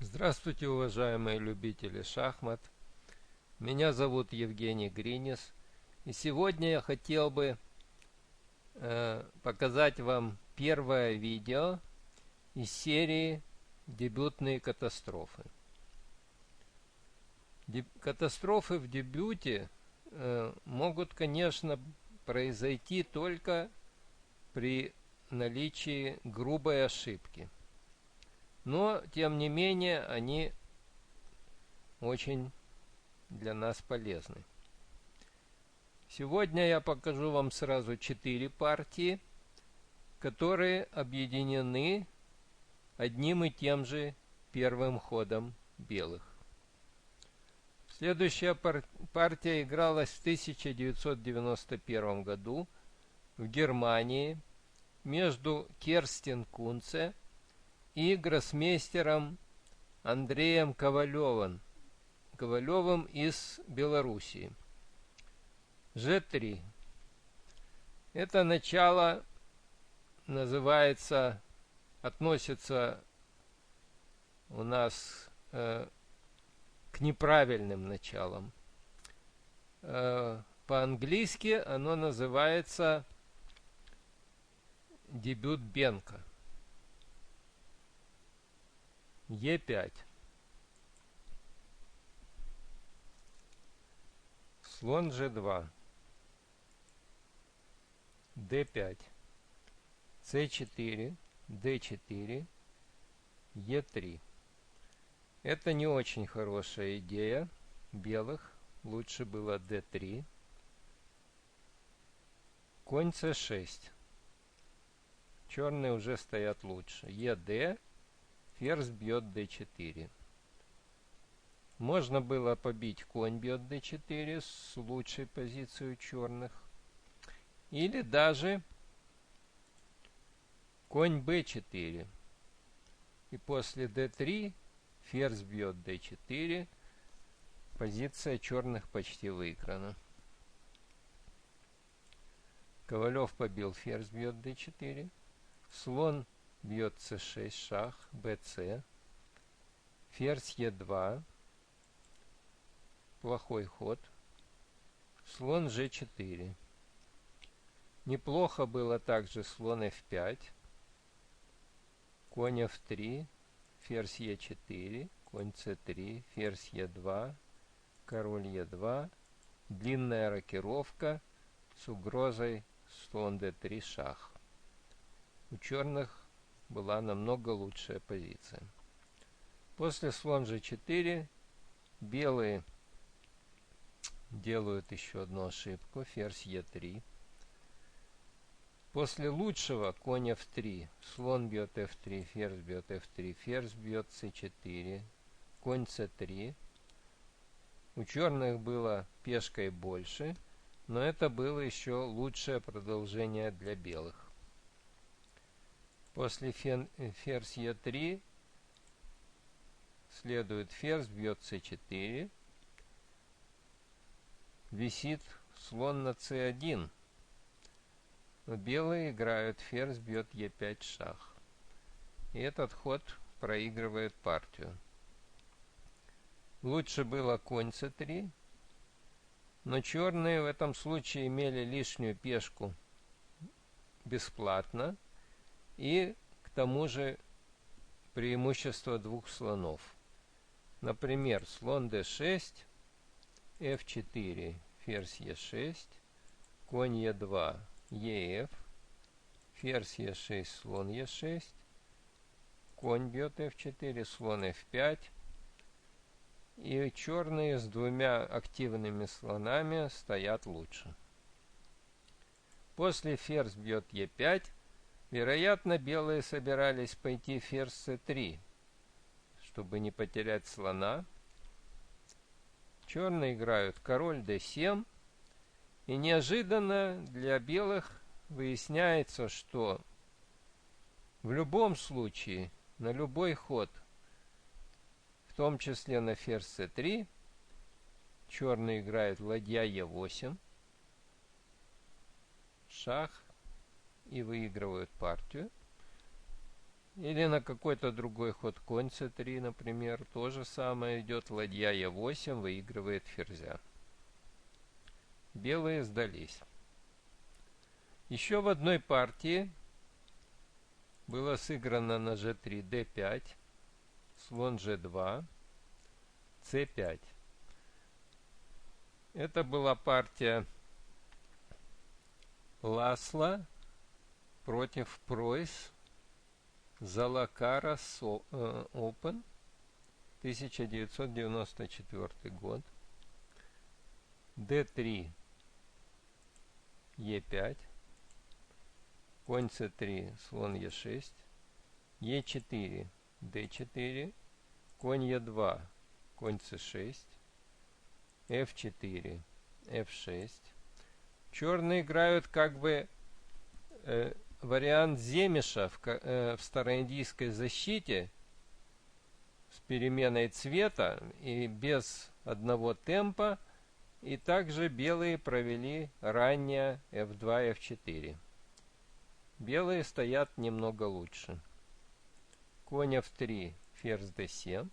Здравствуйте, уважаемые любители шахмат. Меня зовут Евгений Гринис. И сегодня я хотел бы показать вам первое видео из серии «Дебютные катастрофы». Катастрофы в дебюте могут, конечно, произойти только при наличии грубой ошибки. Но, тем не менее, они очень для нас полезны. Сегодня я покажу вам сразу 4 партии, которые объединены одним и тем же первым ходом белых. Следующая партия игралась в 1991 году в Германии между Керстин Кунце и гроссмейстером Андреем Ковалевым из Белоруссии. G3. Это начало относится у нас к неправильным началам. По-английски оно называется дебют Бенка. Е5. Слон G2. D5. C4. D4. E3. Это не очень хорошая идея белых. Лучше было D3. Конь C6. Черные уже стоят лучше. ED. Ферзь бьет d4. Можно было побить конь бьет d4 с лучшей позицией черных. Или даже конь b4. И после d3 ферзь бьет d4. Позиция черных почти выиграна. Ковалев побил ферзь бьет d4. Слон бьет c6, шах, bc. Ферзь e2. Плохой ход. Слон g4. Неплохо было также слон f5. Конь f3. Ферзь e4. Конь c3. Ферзь e2. Король e2. Длинная рокировка с угрозой слон d3, шах. У черных была намного лучшая позиция. После слон g4 белые делают еще одну ошибку. Ферзь e3. После лучшего конь f3. Слон бьет f3. Ферзь бьет f3. Ферзь бьет c4. Конь c3. У черных было пешкой больше, но это было еще лучшее продолжение для белых. После ферзь e3 следует ферзь бьет c4. Висит слон на c1. Но белые играют ферзь бьет e5, шах. И этот ход проигрывает партию. Лучше было конь c3. Но черные в этом случае имели лишнюю пешку бесплатно. И к тому же преимущество двух слонов. Например, слон d6, f4, ферзь e6, конь e2, ef, ферзь e6, слон e6, конь бьет f4, слон f5. И черные с двумя активными слонами стоят лучше. После ферзь бьет e5. Вероятно, белые собирались пойти ферзь c3, чтобы не потерять слона. Черные играют король d7. И неожиданно для белых выясняется, что в любом случае, на любой ход, в том числе на ферзь c3, черные играют ладья e8, шах, и выигрывают партию. Или на какой-то другой ход конь c3, например. То же самое идет ладья e8, выигрывает ферзя. Белые сдались. Еще в одной партии было сыграно на g3 d5, слон g2, c5. Это была партия Ласло против Пройс Залакара Open, 1994 год. d3, e5, конь c3, слон e6, e4, d4, конь e2, конь c6, f4, f6. Черные играют как бы вариант Земеша в староиндийской защите с переменой цвета и без одного темпа. И также белые провели ранее f2, f4. Белые стоят немного лучше. Конь f3, ферзь d7.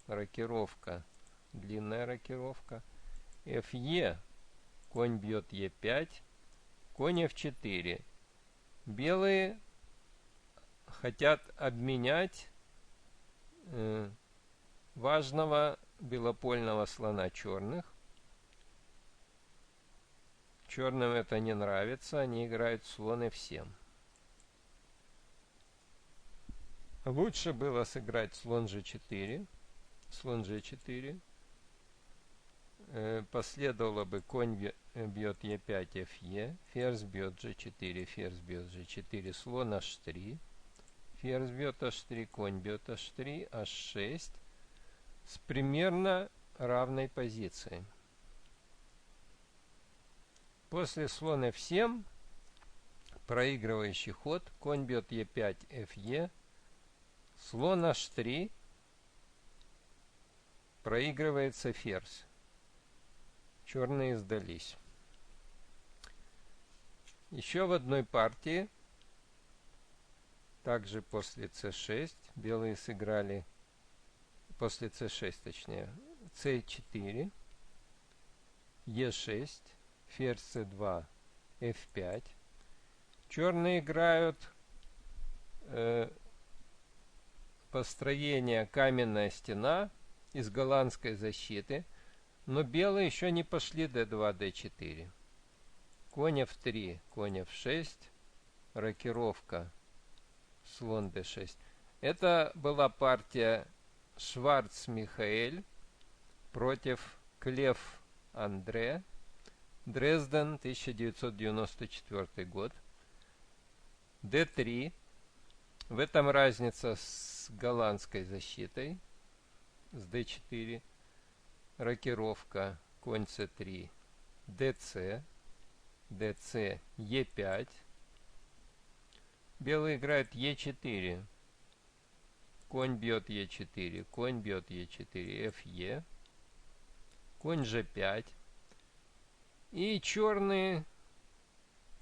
Рокировка, длинная рокировка. Fe, конь бьет e5. Конь f4. Белые хотят обменять важного белопольного слона черных. Черным это не нравится, они играют слон f7. Лучше было сыграть слон g4. Слон g4. Последовало бы конь бьет e5, fe, ферзь бьет g4, ферзь бьет g4, слон h3, ферзь бьет h3, конь бьет h3, h6 с примерно равной позицией. После слон f7 проигрывающий ход, конь бьет e5, fe, слон h3, проигрывается ферзь. Черные сдались. Еще в одной партии, также после c6, белые сыграли, после c6 точнее, c4, e6, ферзь c2, f5. Черные играют построение каменная стена из голландской защиты, но белые еще не пошли d2, d4. Конь f3, конь f6, рокировка, слон d6. Это была партия Шварц-Михаэль против Клев-Андре, Дрезден, 1994 год. d3. В этом разница с голландской защитой, с d4. Рокировка, конь c3, dc, dc, e5. Белые играют e4. Конь бьет e4, конь бьет e4, fe. Конь g5. И черные,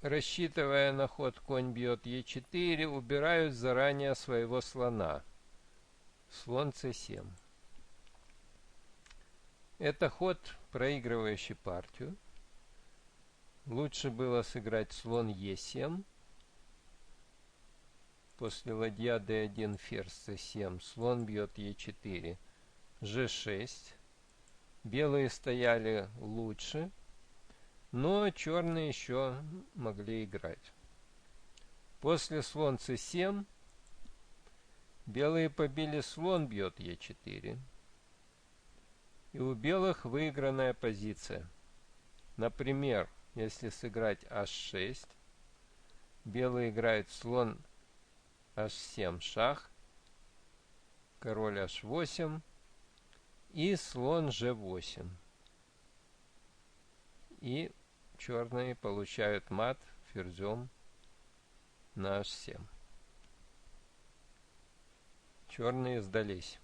рассчитывая на ход конь бьет e4, убирают заранее своего слона. Слон c7. Это ход, проигрывающий партию. Лучше было сыграть слон e7. После ладья d1, ферзь c7, слон бьет e4, g6. Белые стояли лучше, но черные еще могли играть. После слон c7 белые побили слон бьет e4. И у белых выигранная позиция. Например, если сыграть h6, белые играют слон h7 шах, король h8 и слон g8. И черные получают мат ферзем на h7. Черные сдались.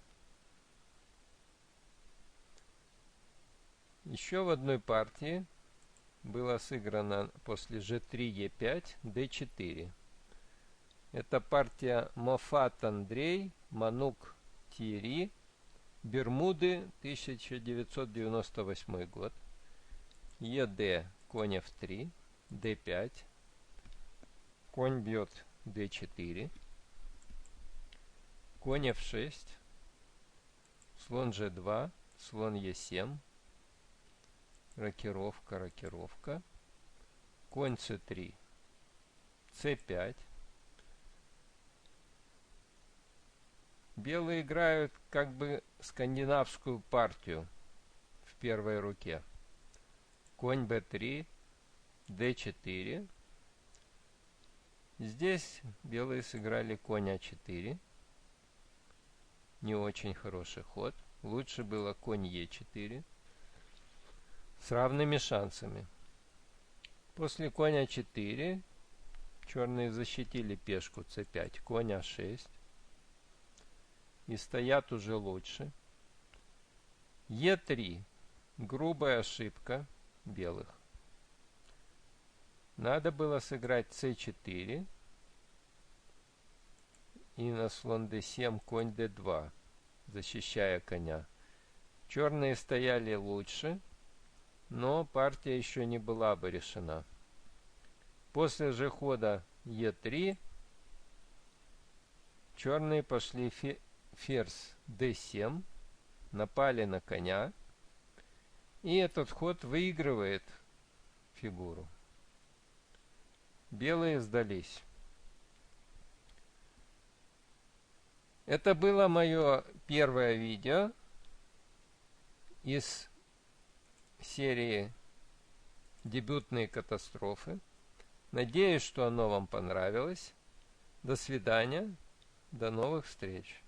Еще в одной партии было сыграно после g3, e5, d4. Это партия Моффат Андрей, Манук Тири, Бермуды, 1998 год. ЕД, конь F3, D5, конь бьет D4, конь F6, слон G2, слон E7, рокировка, рокировка, конь C3, C5. Белые играют как бы скандинавскую партию в первой руке. Конь b3, d4. Здесь белые сыграли конь а4. Не очень хороший ход. Лучше было конь e4 с равными шансами. После конь а4 черные защитили пешку c5, конь а6. И стоят уже лучше. Е3. Грубая ошибка белых. Надо было сыграть c4. И на слон d7 конь d2, защищая коня. Черные стояли лучше, но партия еще не была бы решена. После же хода e3 черные пошли ферзь d7, напали на коня, и этот ход выигрывает фигуру. Белые сдались. Это было мое первое видео из серии «Дебютные катастрофы». Надеюсь, что оно вам понравилось. До свидания. До новых встреч.